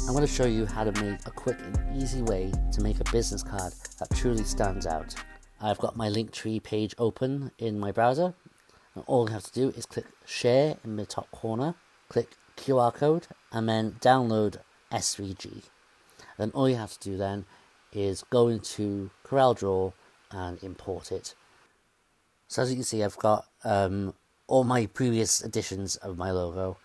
I'm going to show you how to make a quick and easy way to make a business card that truly stands out. I've got my Linktree page open in my browser, and all you have to do is click share in the top corner, click QR code, and then download SVG. Then all you have to do then is go into CorelDraw and import it. So as you can see, I've got all my previous editions of my logo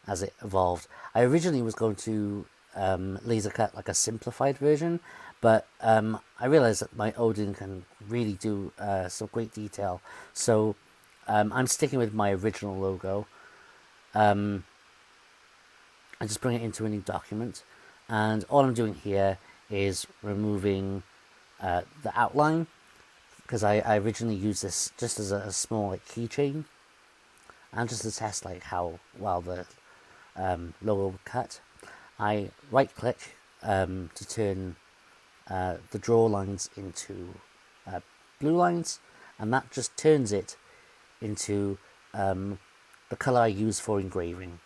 as it evolved. I originally was going to Lasercut like a simplified version, but I realized that my Odin can really do some great detail. So I'm sticking with my original logo. I just bring it into a new document, and all I'm doing here is removing the outline, because I originally used this just as a small like keychain, and just to test like how well the logo would cut. I right click to turn the draw lines into blue lines, and that just turns it into the color I use for engraving.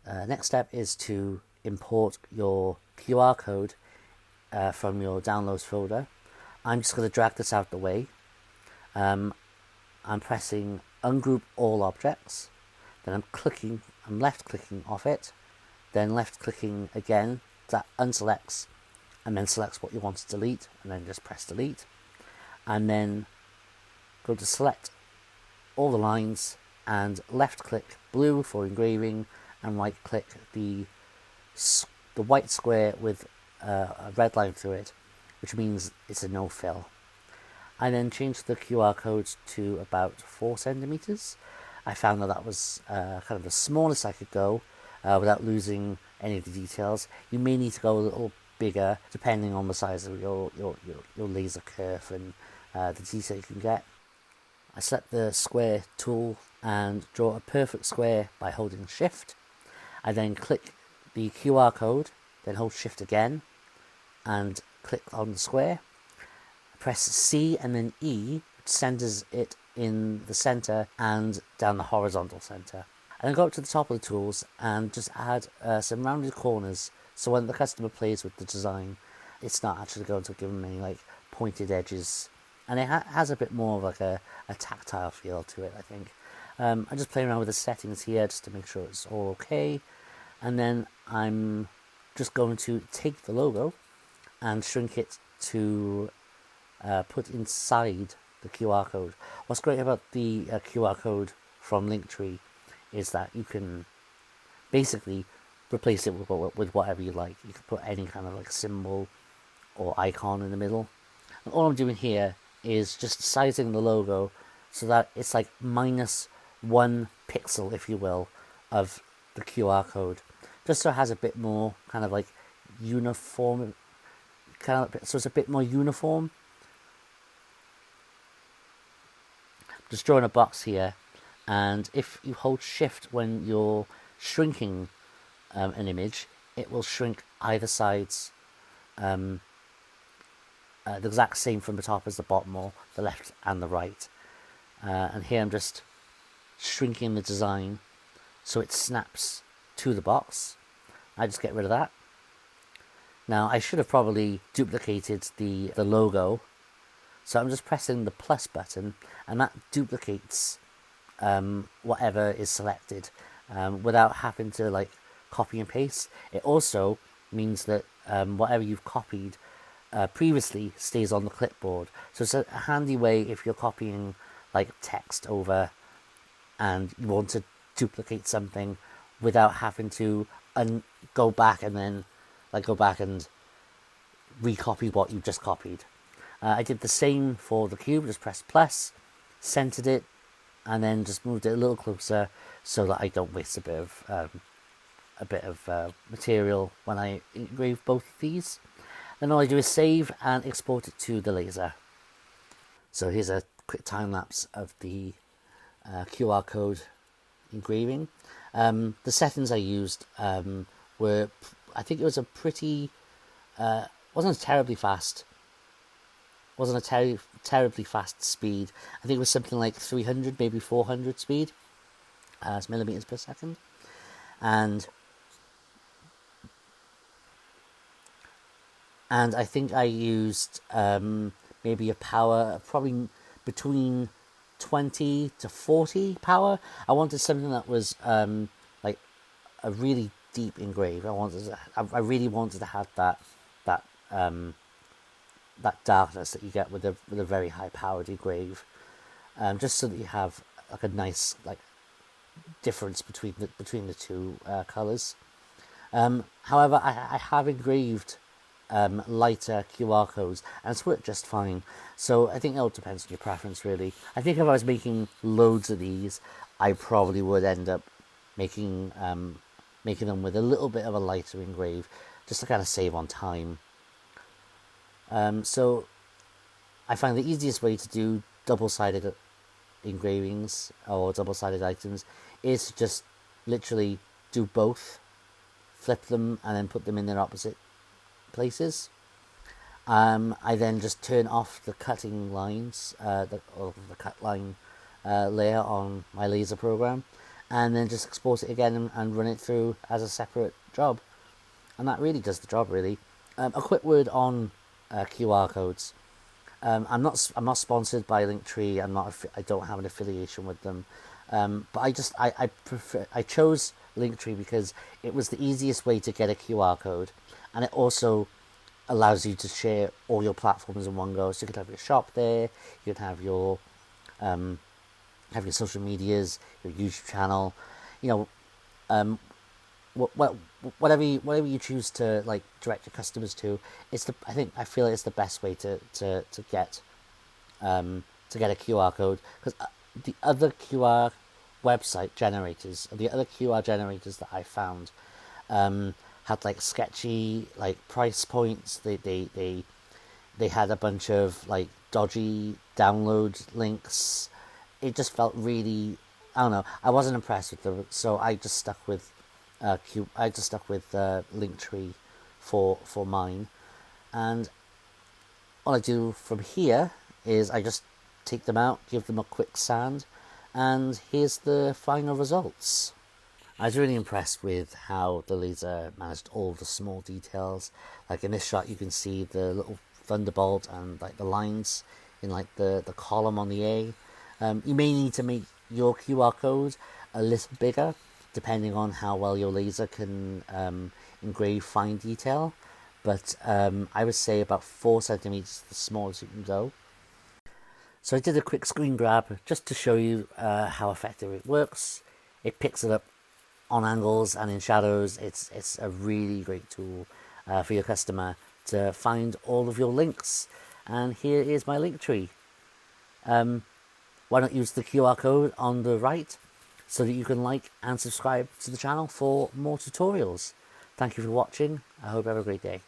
Next step is to import your QR code from your downloads folder. I'm just going to drag this out the way. I'm pressing ungroup all objects, then I'm left clicking off it, then left clicking again, that unselects and then selects what you want to delete, and then just press delete, and then go to select all the lines and left click blue for engraving, and right click the white square with a red line through it, which means it's a no fill. I then changed the QR code to about 4 centimeters. I found that was kind of the smallest I could go without losing any of the details. You may need to go a little bigger depending on the size of your laser curve and the detail you can get. I select the square tool and draw a perfect square by holding shift. I then click the QR code, then hold shift again and click on the square. Press C and then E, which centers it in the center and down the horizontal center. And then go up to the top of the tools and just add some rounded corners, so when the customer plays with the design, it's not actually going to give them any like pointed edges, and it has a bit more of like a tactile feel to it, I think. I'm just playing around with the settings here just to make sure it's all okay, and then I'm just going to take the logo and shrink it to put inside the QR code. What's great about the QR code from Linktree is that you can basically replace it with whatever you like. You can put any kind of like symbol or icon in the middle. And all I'm doing here is just sizing the logo so that it's like -1 pixel, if you will, of the QR code, just so it has a bit more kind of like uniform, so it's a bit more uniform. Just drawing a box here, and if you hold shift when you're shrinking an image, it will shrink either sides the exact same from the top as the bottom, or the left and the right. And here I'm just shrinking the design so it snaps to the box. I just get rid of that. Now I should have probably duplicated the logo, so I'm just pressing the plus button, and that duplicates whatever is selected without having to like copy and paste. It also means that whatever you've copied previously stays on the clipboard. So it's a handy way if you're copying like text over and you want to duplicate something without having to go back and then go back and recopy what you just copied. I did the same for the cube. Just pressed plus, centered it, and then just moved it a little closer so that I don't waste a bit of material when I engrave both of these. Then all I do is save and export it to the laser. So here's a quick time lapse of the QR code engraving. The settings I used were, I think it was a pretty, wasn't terribly fast. Wasn't a terribly fast speed. I think it was something like 300, maybe 400 speed, as millimeters per second. and I think I used maybe a power probably between 20 to 40 power. I wanted something that was like a really deep engrave. I really wanted to have that that darkness that you get with a very high powered engrave, just so that you have like a nice like difference between the two colors. However, I have engraved lighter QR codes, and it's worked just fine. So I think it all depends on your preference, really. I think if I was making loads of these, I probably would end up making making them with a little bit of a lighter engrave, just to kind of save on time. So I find the easiest way to do double-sided engravings or double-sided items is to just literally do both, flip them, and then put them in their opposite places. I then just turn off the cutting lines, the cut line layer on my laser program, and then just export it again and run it through as a separate job, and that really does the job. Really, a quick word on QR codes. I'm not sponsored by Linktree. I don't have an affiliation with them. But I chose Linktree because it was the easiest way to get a QR code, and it also allows you to share all your platforms in one go. So you could have your shop there, you could have your social medias, your YouTube channel, whatever you choose to like direct your customers to. I feel like it's the best way to get a QR code, because the other QR generators that I found had like sketchy like price points. They had a bunch of like dodgy download links. It just felt really, I don't know, I wasn't impressed with them, so I just stuck with Linktree for mine. And all I do from here is I just take them out, give them a quick sand, and here's the final results. I was really impressed with how the laser managed all the small details. Like in this shot, you can see the little thunderbolt and like the lines in like the column on the A. You may need to make your QR code a little bigger, depending on how well your laser can engrave fine detail. But I would say about 4 centimeters, the smallest you can go. So I did a quick screen grab just to show you how effective it works. It picks it up on angles and in shadows. It's a really great tool for your customer to find all of your links. And here is my link tree. Why not use the QR code on the right so that you can like and subscribe to the channel for more tutorials. Thank you for watching. I hope you have a great day.